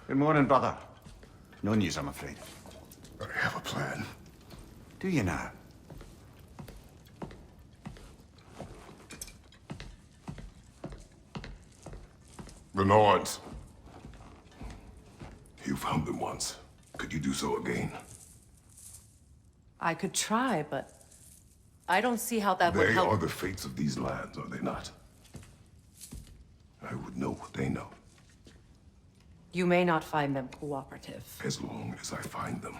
Good morning, brother. No news, I'm afraid. I have a plan. Do you now? The Norns. You found them once. Could you do so again? I could try, but I don't see how that would They help. are the fates of these lands, are they not? I would know what they know, You may not find them cooperative. as long as I find them.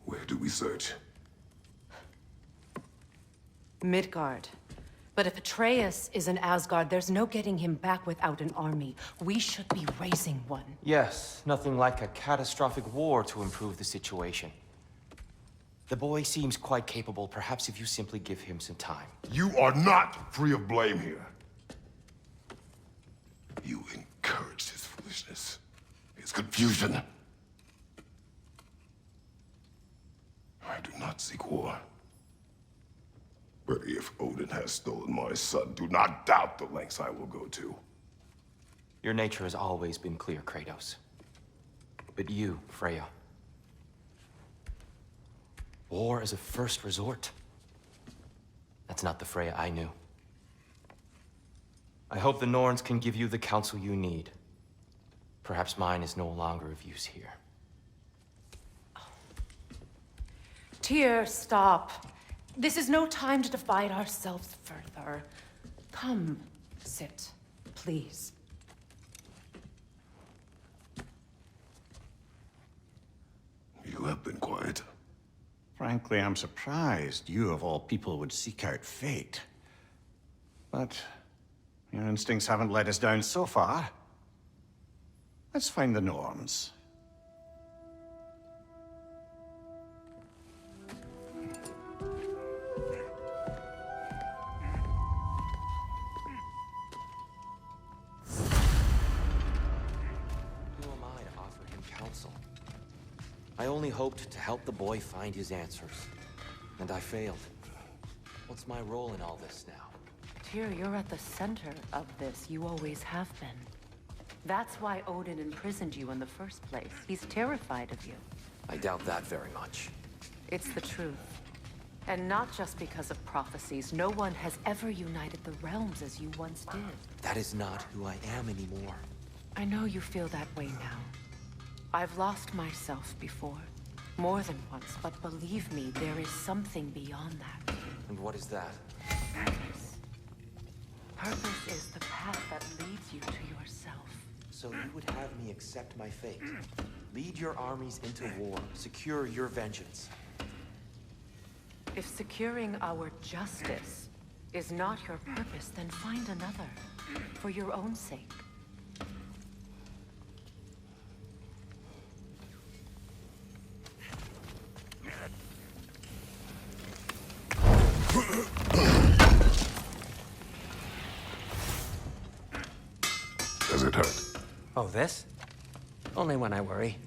Where do we search? Midgard. But if Atreus is in Asgard, there's no getting him back without an army. We should be raising one. Yes, nothing like a catastrophic war to improve the situation. The boy seems quite capable. Perhaps if you simply give him some time. You are not free of blame here. You encouraged his foolishness, his confusion. I do not seek war. But if Odin has stolen my son, do not doubt the lengths I will go to. Your nature has always been clear, Kratos. But you, Freya. War is a first resort. That's not the Freya I knew. I hope the Norns can give you the counsel you need. Perhaps mine is no longer of use here. Tyr, stop. This is no time to divide ourselves further. Come, sit, please. You have been quiet. Frankly, I'm surprised you, of all people, would seek out fate. But your instincts haven't let us down so far. Let's find the Norns. Who am I to offer him counsel? I only hoped to help the boy find his answers. And I failed. What's my role in all this now? Tyr, you're at the center of this. You always have been. That's why Odin imprisoned you in the first place. He's terrified of you. I doubt that very much. It's the truth. And not just because of prophecies. No one has ever united the realms as you once did. That is not who I am anymore. I know you feel that way now. I've lost myself before. More than once, but believe me, there is something beyond that. And what is that? Purpose. Purpose is the path that leads you to yourself. So you would have me accept my fate. Lead your armies into war. Secure your vengeance. If securing our justice is not your purpose, then find another. For your own sake. Does it hurt? Oh, this? Only when I worry.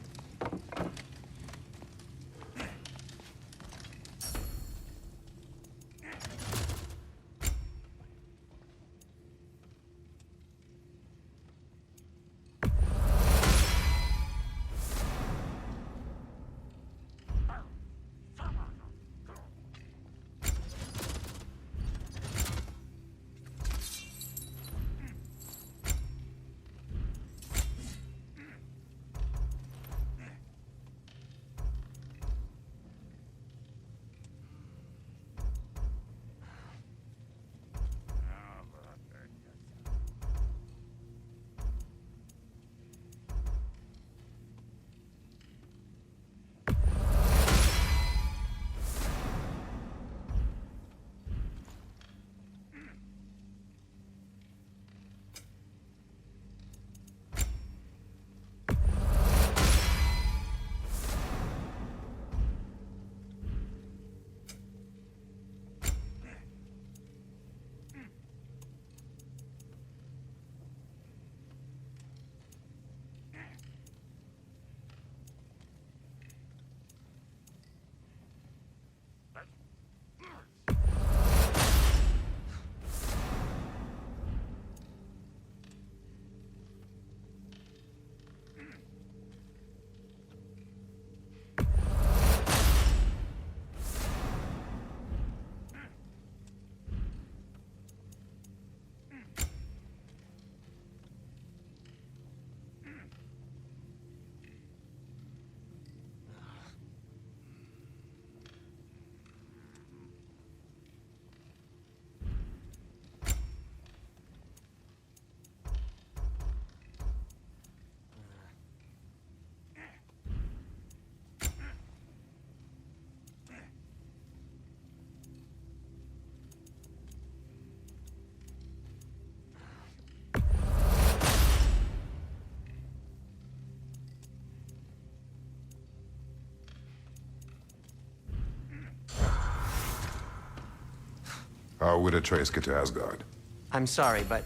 How would Atreus get to Asgard? I'm sorry, but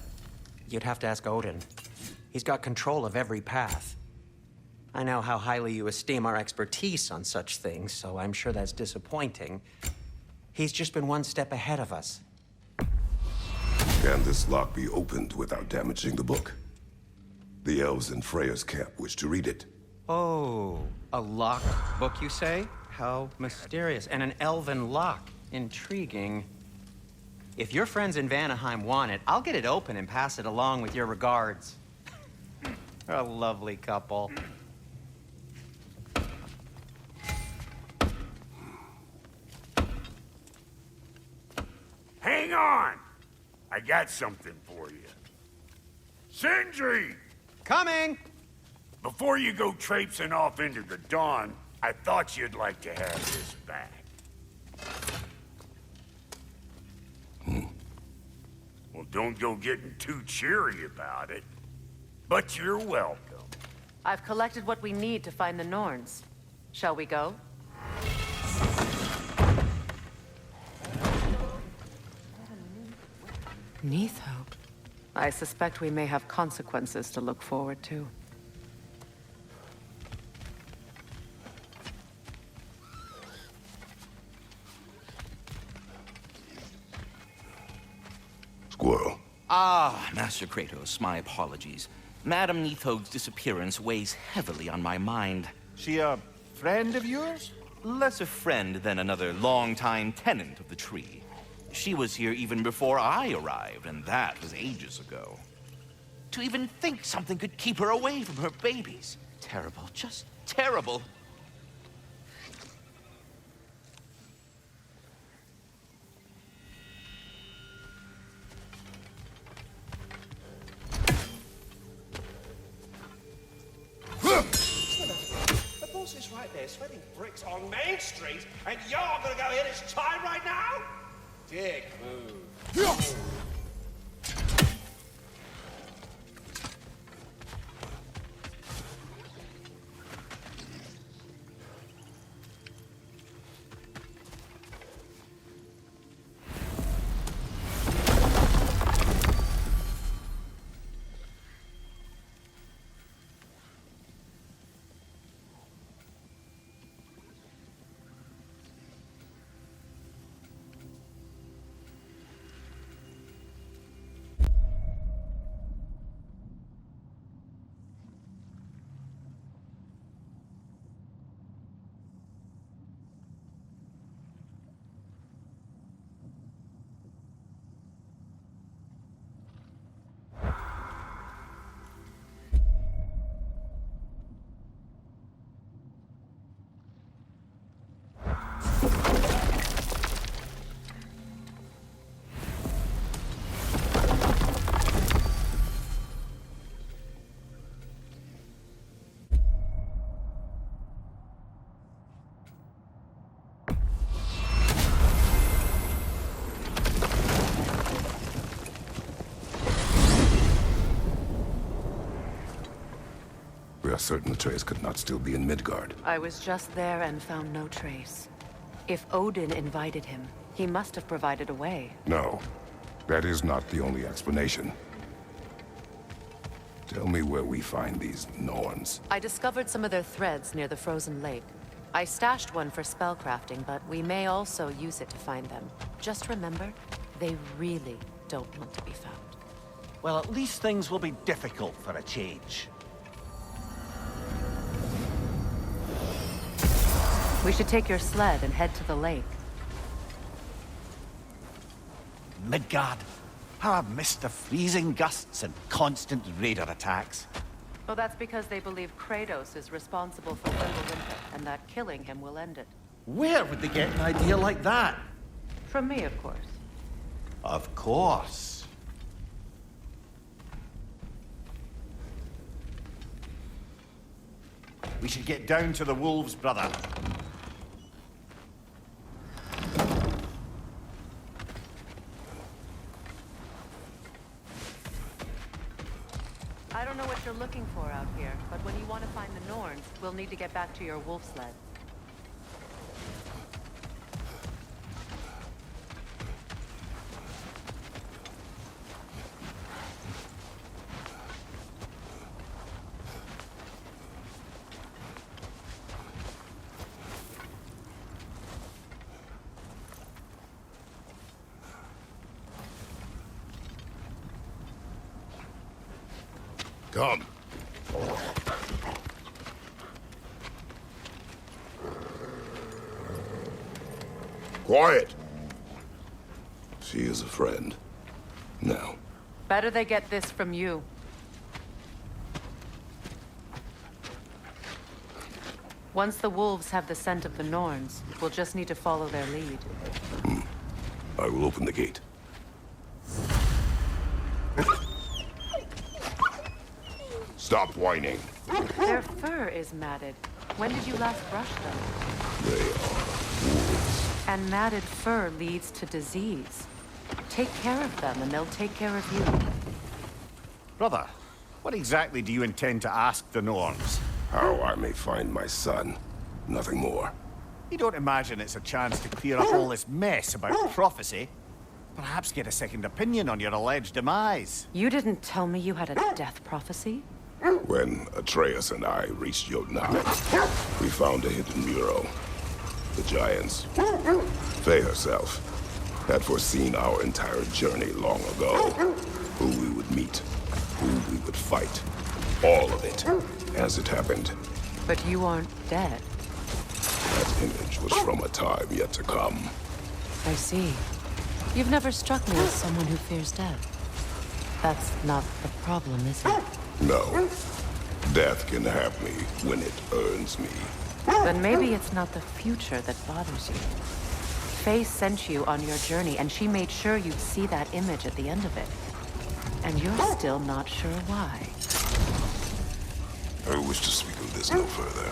you'd have to ask Odin. He's got control of every path. I know how highly you esteem our expertise on such things, so I'm sure that's disappointing. He's just been one step ahead of us. Can this lock be opened without damaging the book? The elves in Freya's camp wish to read it. Oh, a locked book, you say? How mysterious. And an elven lock. Intriguing. If your friends in Vanaheim want it, I'll get it open and pass it along with your regards. They're a lovely couple. Hang on! I got something for you. Sindri! Coming! Before you go traipsing off into the dawn, I thought you'd like to have this back. Well, don't go getting too cheery about it. But you're welcome. I've collected what we need to find the Norns. Shall we go? Neathhope. I suspect we may have consequences to look forward to. Squirrel. Ah, Master Kratos, my apologies. Madame Neathoge's disappearance weighs heavily on my mind. She a friend of yours? Less a friend than another longtime tenant of the tree. She was here even before I arrived, and that was ages ago. To even think something could keep her away from her babies. Terrible, just terrible. The boss is right there, sweating bricks on Main Street, and you're gonna go hit his time right now? Dick move. We are certain Atreus could not still be in Midgard. I was just there and found no trace. If Odin invited him, he must have provided a way. No, that is not the only explanation. Tell me where we find these Norns. I discovered some of their threads near the frozen lake. I stashed one for spellcrafting, but we may also use it to find them. Just remember, they really don't want to be found. Well, at least things will be difficult for a change. We should take your sled and head to the lake. Midgard. How I've missed the freezing gusts and constant raider attacks. Well, that's because they believe Kratos is responsible for Winter, and that killing him will end it. Where would they get an idea like that? From me, of course. Of course. We should get down to the wolves, brother. I don't know what you're looking for out here, but when you want to find the Norns, we'll need to get back to your wolf sled. Come. Quiet. She is a friend. Now. Better they get this from you. Once the wolves have the scent of the Norns, we'll just need to follow their lead. I will open the gate. Stop whining. Their fur is matted. When did you last brush them? They are wolves. And matted fur leads to disease. Take care of them, and they'll take care of you. Brother, what exactly do you intend to ask the Norns? How I may find my son. Nothing more. You don't imagine it's a chance to clear up all this mess about prophecy? Perhaps get a second opinion on your alleged demise. You didn't tell me you had a death prophecy? When Atreus and I reached Jotunheim, we found a hidden mural. The giants, Faye herself, had foreseen our entire journey long ago. Who we would meet, who we would fight. All of it, as it happened. But you aren't dead. That image was from a time yet to come. I see. You've never struck me as someone who fears death. That's not the problem, is it? No. Death can have me when it earns me. Then maybe it's not the future that bothers you. Faye sent you on your journey, and she made sure you'd see that image at the end of it. And you're still not sure why. I wish to speak of this no further.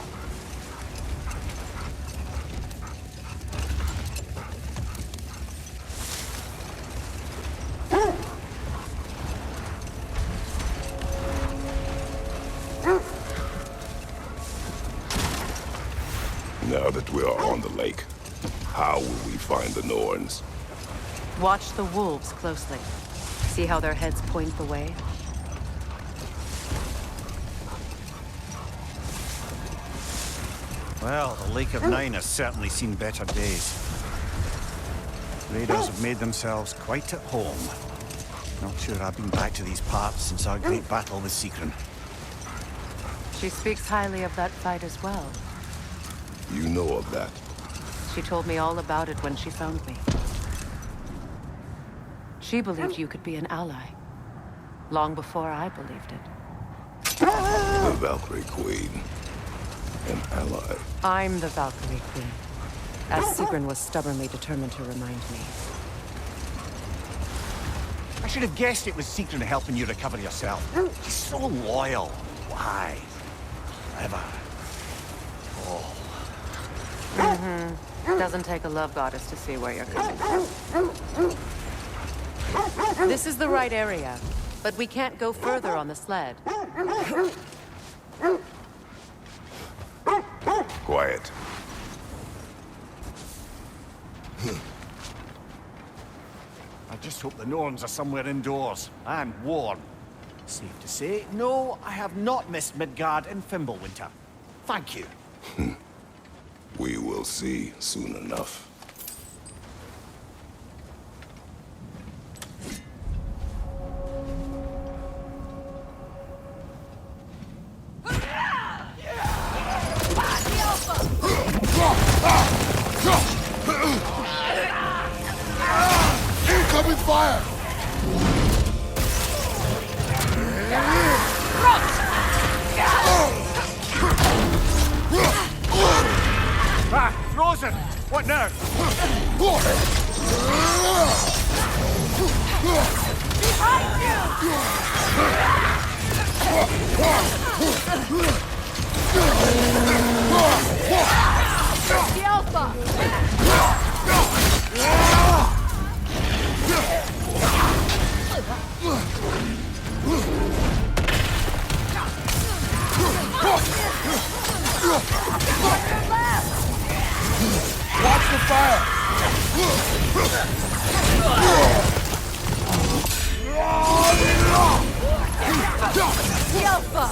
Now that we are on the lake, how will we find the Norns? Watch the wolves closely. See how their heads point the way? Well, the Lake of Nine has certainly seen better days. Raiders have made themselves quite at home. Not sure I've been back to these parts since our great battle with Secren. She speaks highly of that fight as well. You know of that? She told me all about it when she found me. She believed you could be an ally. Long before I believed it. The Valkyrie Queen. An ally. I'm the Valkyrie Queen. As Secren was stubbornly determined to remind me. I should have guessed it was Secren helping you recover yourself. She's so loyal. Why? Clever. Oh. Doesn't take a love goddess to see where you're coming from. This is the right area, but we can't go further on the sled. Quiet. I just hope the Norns are somewhere indoors and warm. Safe to say, no, I have not missed Midgard and Fimbulwinter. Thank you. We will see soon enough. Incoming fire! Ah, frozen! What now? The Alpha! Watch the fire! The Alpha!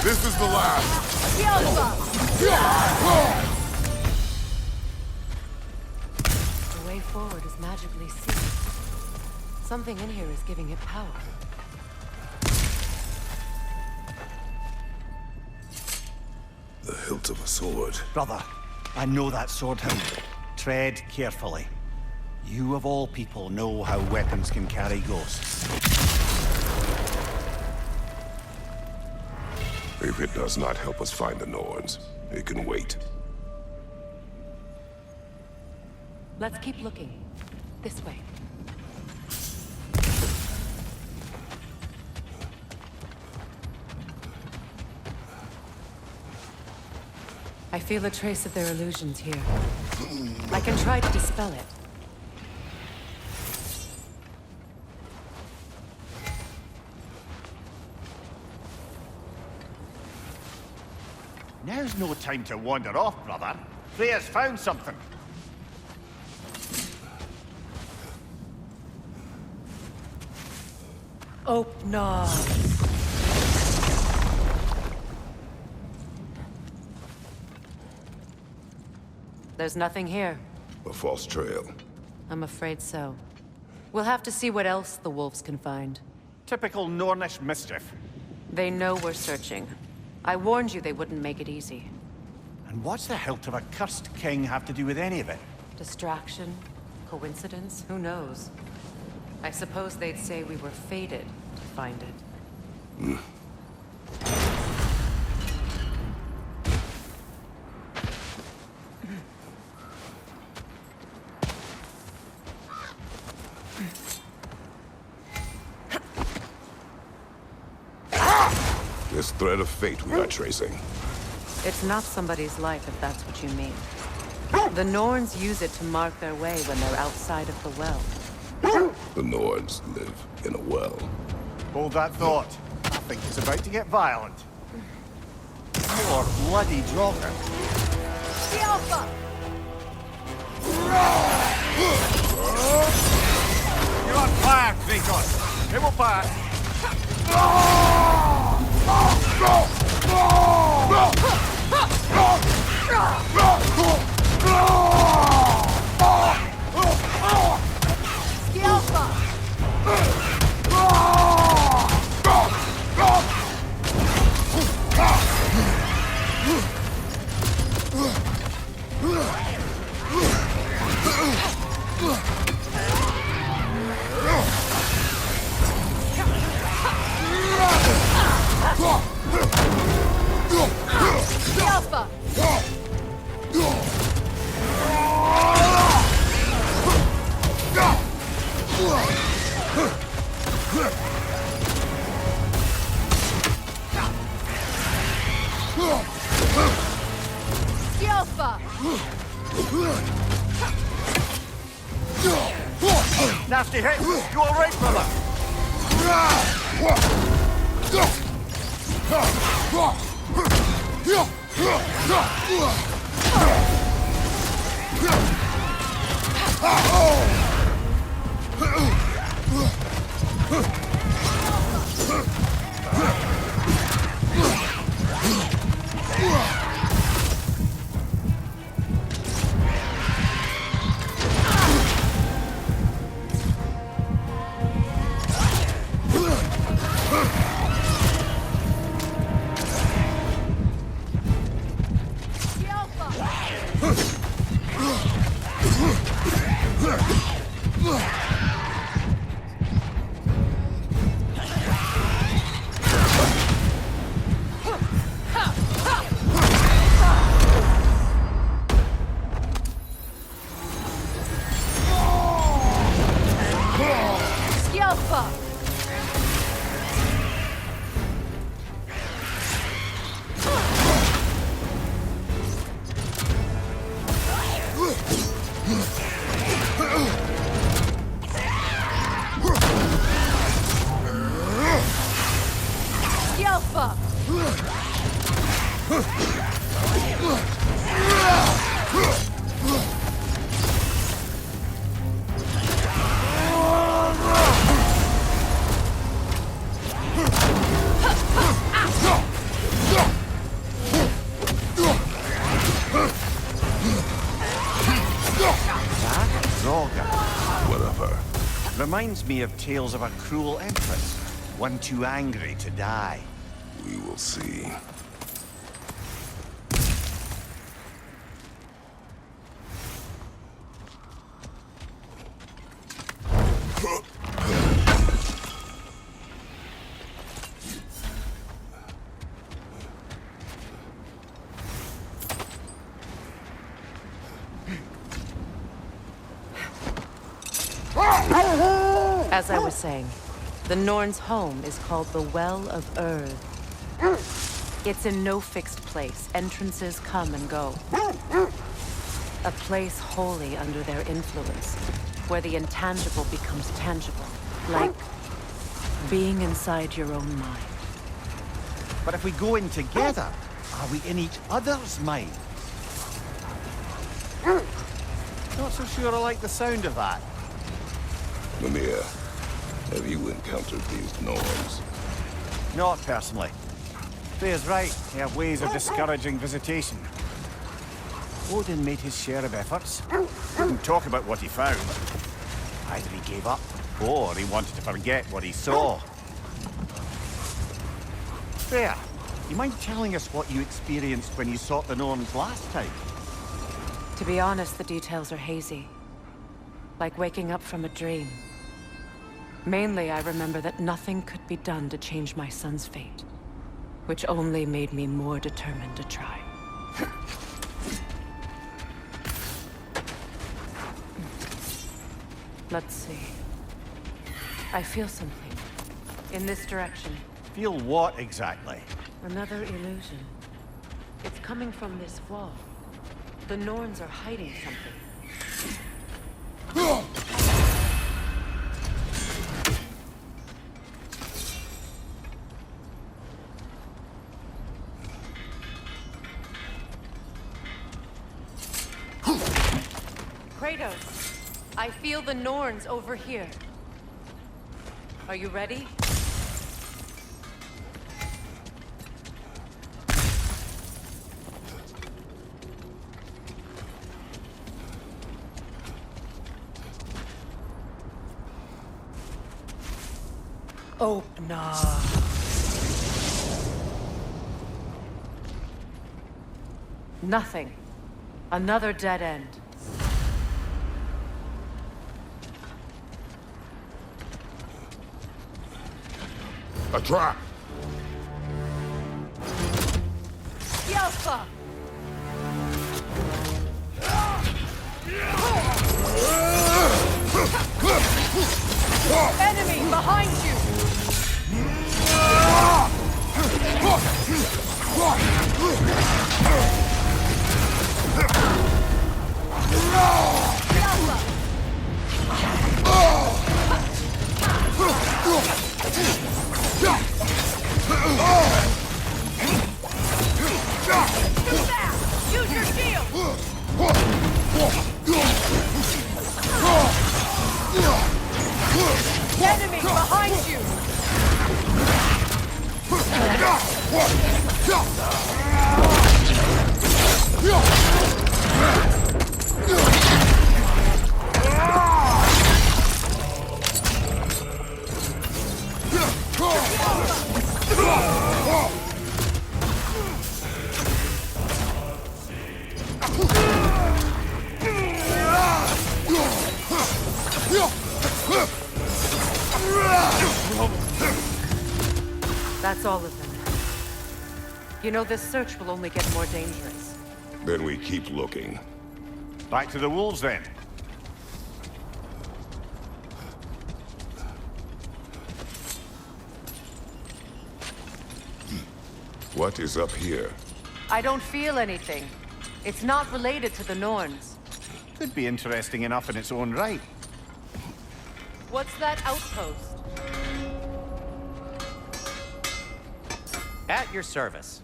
This is the last. The way forward is magically sealed. Something in here is giving it power. The hilt of a sword. Brother, I know that sword hilt. Tread carefully. You of all people know how weapons can carry ghosts. If it does not help us find the Norns, it can wait. Let's keep looking. This way. I feel a trace of their illusions here. I can try to dispel it. Now's no time to wander off, brother. Freya's found something. Open. There's nothing here. A false trail. I'm afraid so. We'll have to see what else the wolves can find. Typical Nornish mischief. They know we're searching. I warned you they wouldn't make it easy. And what's the hilt of a cursed king have to do with any of it? Distraction? Coincidence? Who knows? I suppose they'd say we were fated to find it. This thread of fate we are tracing. It's not somebody's life, if that's what you mean. The Norns use it to mark their way when they're outside of the well. The Norns live in a well. Hold that thought. I think it's about to get violent. More bloody Draugr. You're on fire, Kratos. It will pass. Nasty hit! You all right, brother? Whatever. Reminds me of tales of a cruel empress, one too angry to die. We will see. As I was saying, the Norn's home is called the Well of Erd. It's in no fixed place. Entrances come and go. A place wholly under their influence, where the intangible becomes tangible. Like being inside your own mind. But if we go in together, are we in each other's mind? Not so sure I like the sound of that. Mimir, have you encountered these Norns? Not personally. Freya's right. They have ways of discouraging visitation. Odin made his share of efforts. Didn't talk about what he found. Either he gave up, or he wanted to forget what he saw. Freya, you mind telling us what you experienced when you sought the Norns last time? To be honest, the details are hazy. Like waking up from a dream. Mainly, I remember that nothing could be done to change my son's fate. Which only made me more determined to try. Let's see. I feel something. In this direction. Feel what exactly? Another illusion. It's coming from this wall. The Norns are hiding something. Kratos, I feel the Norns over here. Are you ready? Oh, no. Nothing. Another dead end. A trap! Yelpa! Enemy behind you! Use your shield! Enemy behind you! That's all of them. You know, this search will only get more dangerous. Then we keep looking. Back to the wolves, then. What is up here? I don't feel anything. It's not related to the Norns. Could be interesting enough in its own right. What's that outpost? At your service.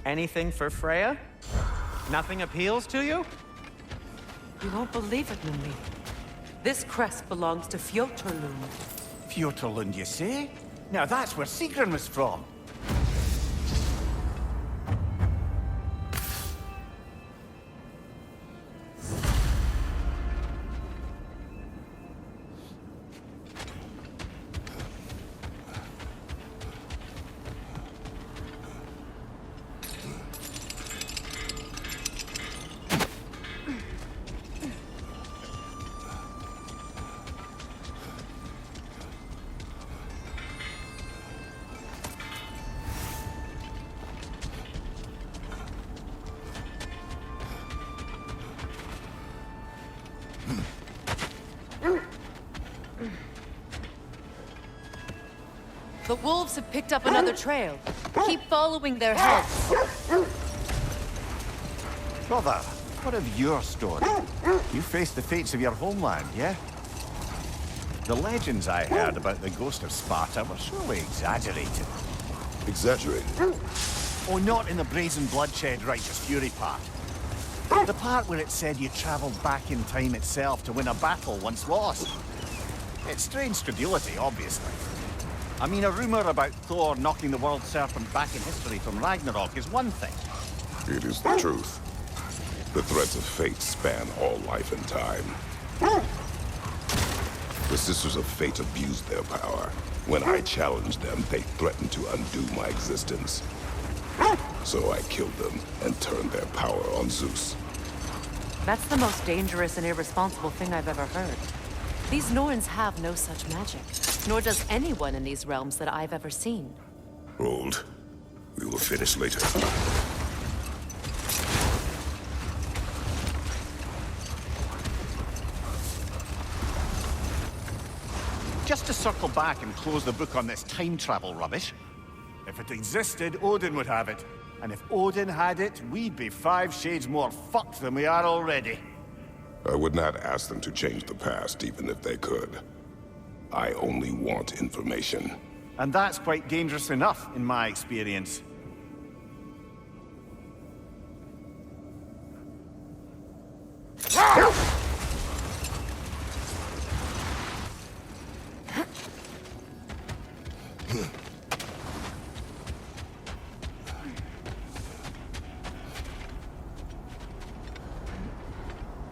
Anything for Freya? Nothing appeals to you? You won't believe it, Mimi. This crest belongs to Fjotorlund. Fjotorlund, you say? Now that's where Sigrun was from. The wolves have picked up another trail. Keep following their heads. Brother, what of your story? You faced the fates of your homeland, yeah? The legends I heard about the ghost of Sparta were surely exaggerated. Exaggerated? Oh, not in the brazen bloodshed righteous fury part. The part where it said you travelled back in time itself to win a battle once lost. It's strange credulity, obviously. I mean, a rumour about Thor knocking the world serpent back in history from Ragnarok is one thing. It is the truth. The threads of fate span all life and time. The Sisters of Fate abused their power. When I challenged them, they threatened to undo my existence. So I killed them and turned their power on Zeus. That's the most dangerous and irresponsible thing I've ever heard. These Norns have no such magic, nor does anyone in these realms that I've ever seen. Hold. We will finish later. Just to circle back and close the book on this time travel rubbish. If it existed, Odin would have it. And if Odin had it, we'd be 5 shades more fucked than we are already. I would not ask them to change the past, even if they could. I only want information. And that's quite dangerous enough, in my experience.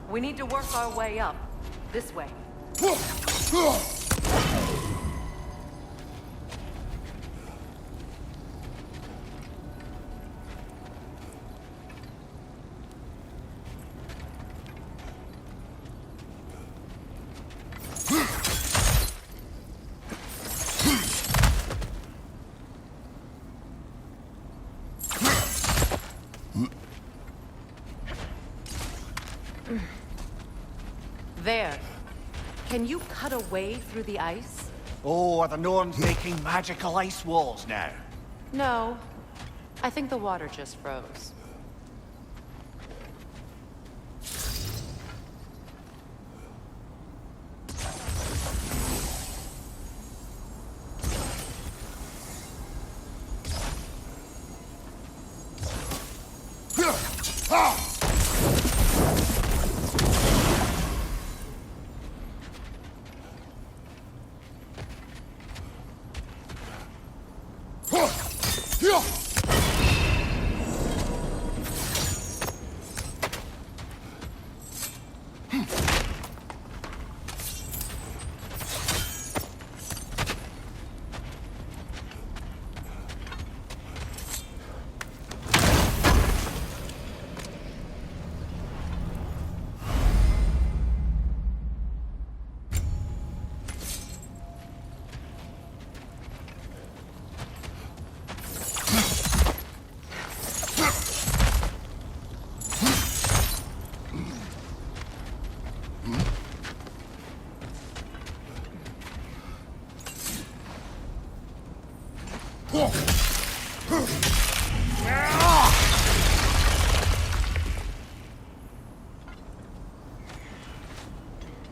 We need to work our way up. This way. There. Can you cut a way through the ice? Oh, are the Norns making magical ice walls now? No. I think the water just froze.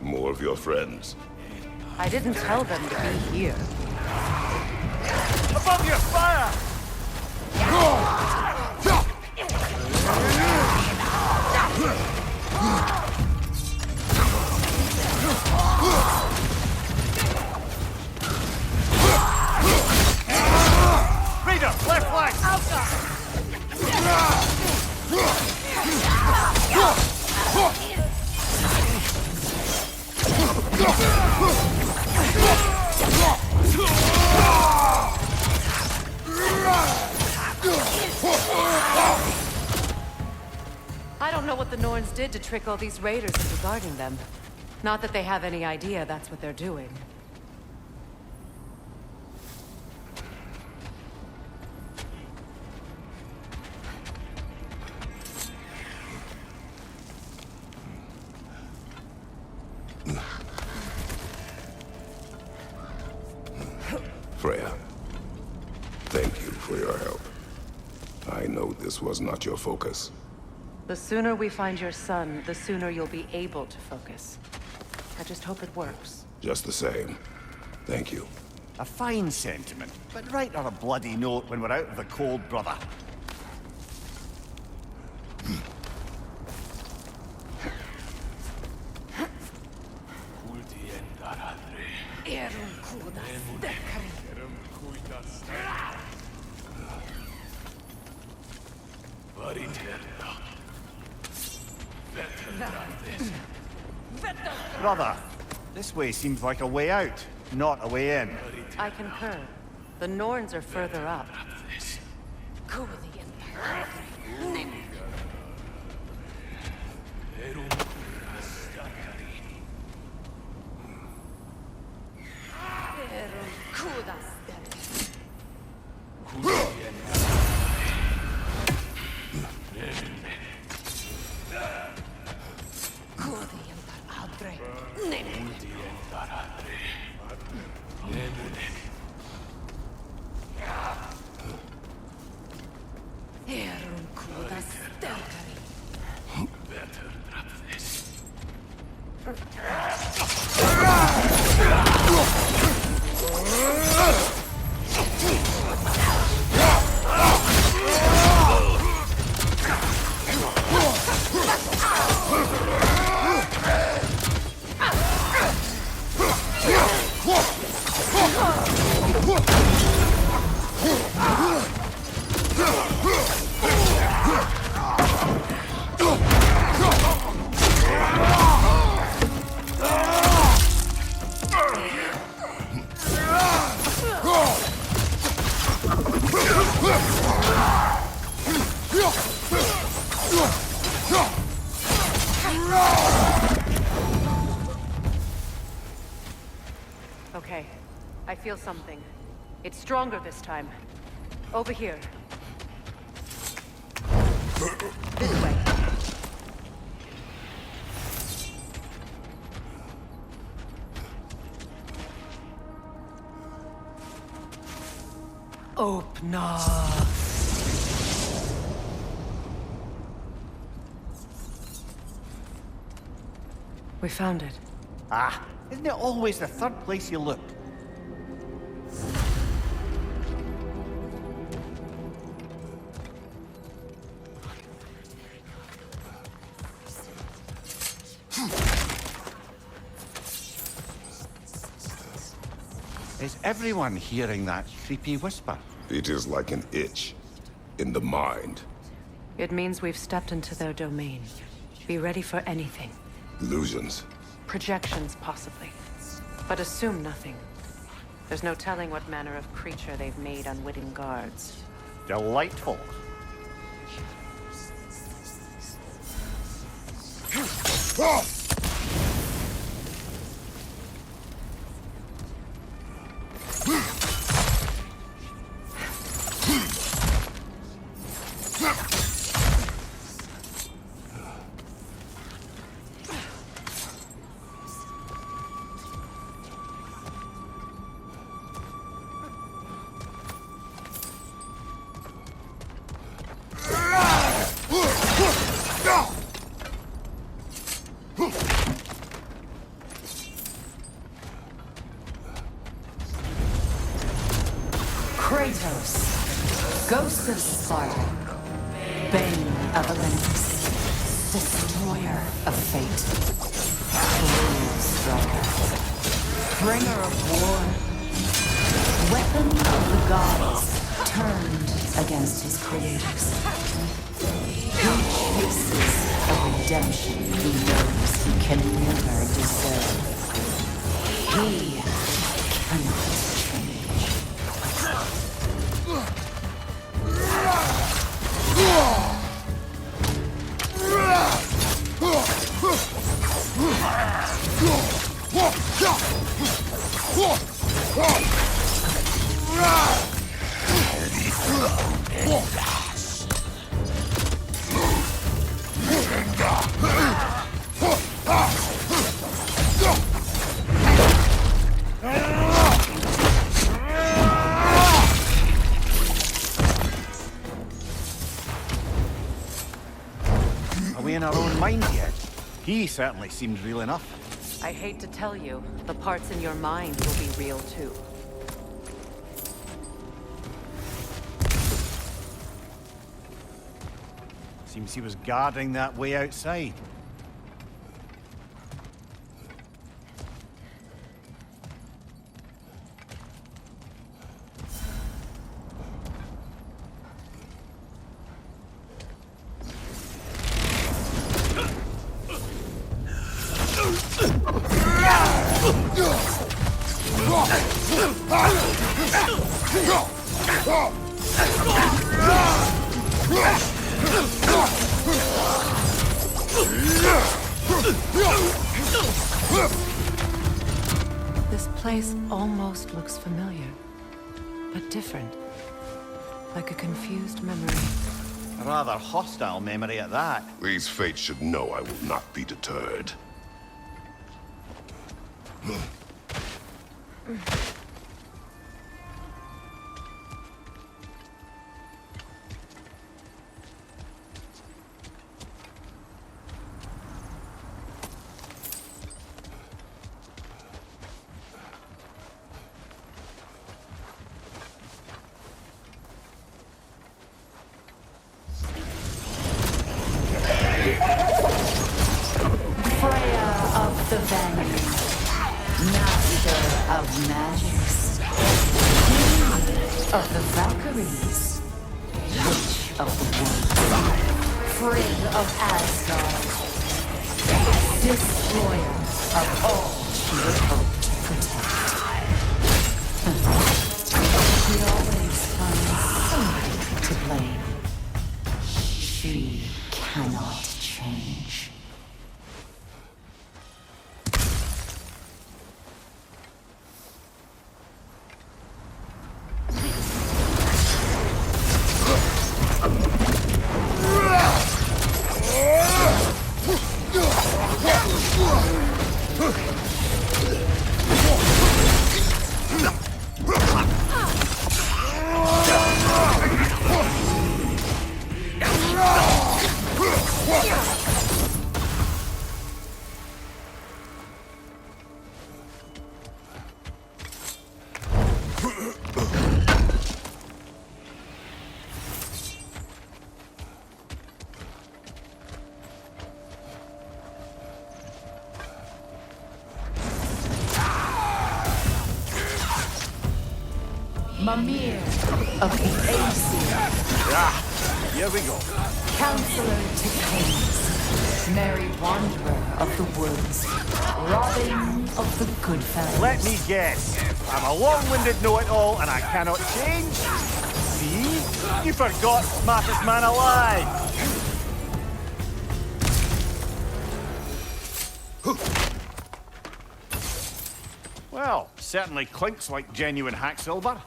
More of your friends. I didn't tell them to be here. Above your fire! Here, left flank! I don't know what the Norns did to trick all these raiders into guarding them. Not that they have any idea that's what they're doing. Freya, thank you for your help. I know this was not your focus. The sooner we find your son, the sooner you'll be able to focus. I just hope it works. Just the same, thank you. A fine sentiment, but write her a bloody note when we're out of the cold, brother. Brother, this way seems like a way out, not a way in. I concur. The Norns are further up. Okay, I feel something. It's stronger this time. Over here. This way. Open. We found it. Ah, isn't it always the third place you look? Is everyone hearing that creepy whisper? It is like an itch in the mind. It means we've stepped into their domain. Be ready for anything. Illusions. Projections, possibly. But assume nothing. There's no telling what manner of creature they've made unwitting guards. Delightful. Kratos, Ghost of Sparta, Bane of Olympus, Destroyer of Fate, Cruel Striker, Bringer of War, Weapon of the Gods, turned against his creators. He faces a redemption he knows he can never deserve. He cannot change. Are we in our own mind yet? He certainly seems real enough. I hate to tell you, the parts in your mind will be real too. Seems he was guarding that way outside. This place almost looks familiar, but different. Like a confused memory. A rather hostile memory at that. These fates should know I will not be deterred. Freya of the Vanguard, master of magics, king of the Valkyries, witch of the wood, Frigg of Asgard, destroyer of all she would hope to protect. She always finds somebody to blame. She cannot change. Mimir of the Aesir. Here we go. Counselor to kings, merry wanderer of the woods, Robin of the Goodfellas. Let me guess. I'm a long-winded know-it-all and I cannot change? See? You forgot smartest man alive. Well, certainly clinks like genuine hack silver.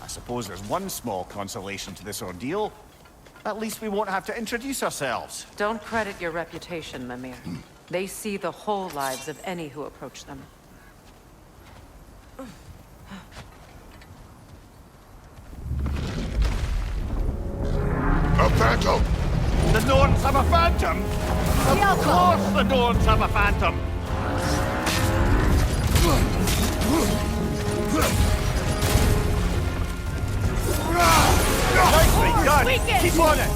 I suppose there's one small consolation to this ordeal. At least we won't have to introduce ourselves. Don't credit your reputation, Mimir. They see the whole lives of any who approach them. A phantom! The Norns have a phantom? Of course the Norns have a phantom! Nicely done! Keep on it!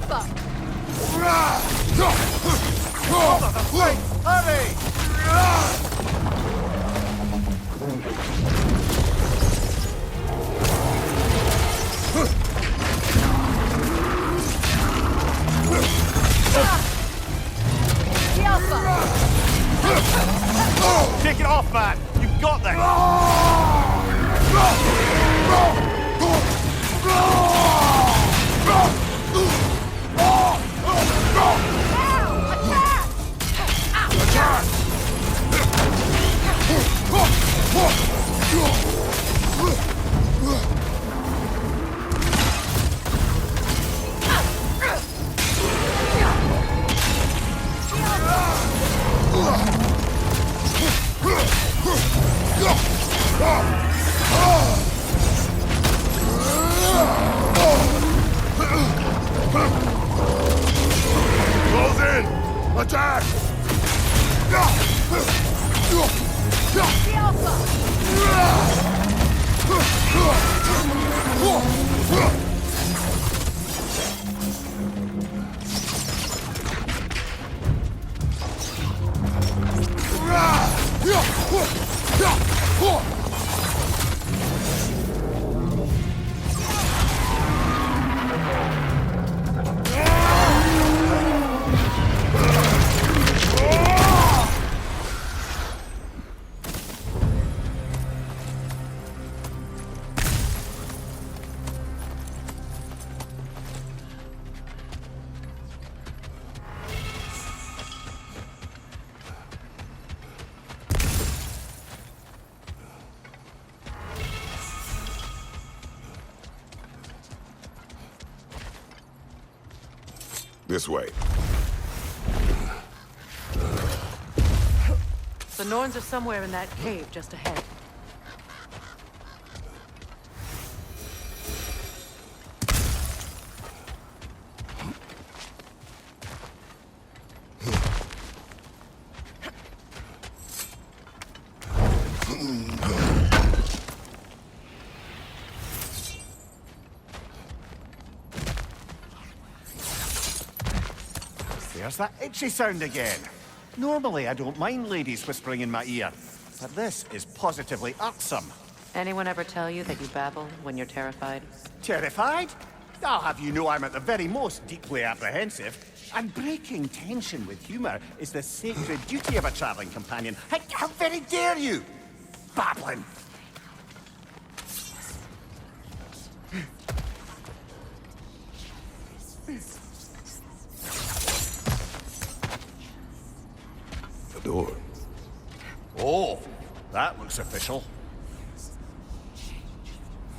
Alpha! Hurry! The Alpha! Take it off, man! You've got this! Close in! Attack! The Alpha! This way. The Norns are somewhere in that cave just ahead. There's that itchy sound again. Normally, I don't mind ladies whispering in my ear, but this is positively irksome. Anyone ever tell you that you babble when you're terrified? Terrified? I'll have you know I'm at the very most deeply apprehensive. And breaking tension with humor is the sacred duty of a traveling companion. How very dare you? Babbling! The door. Oh, that looks official.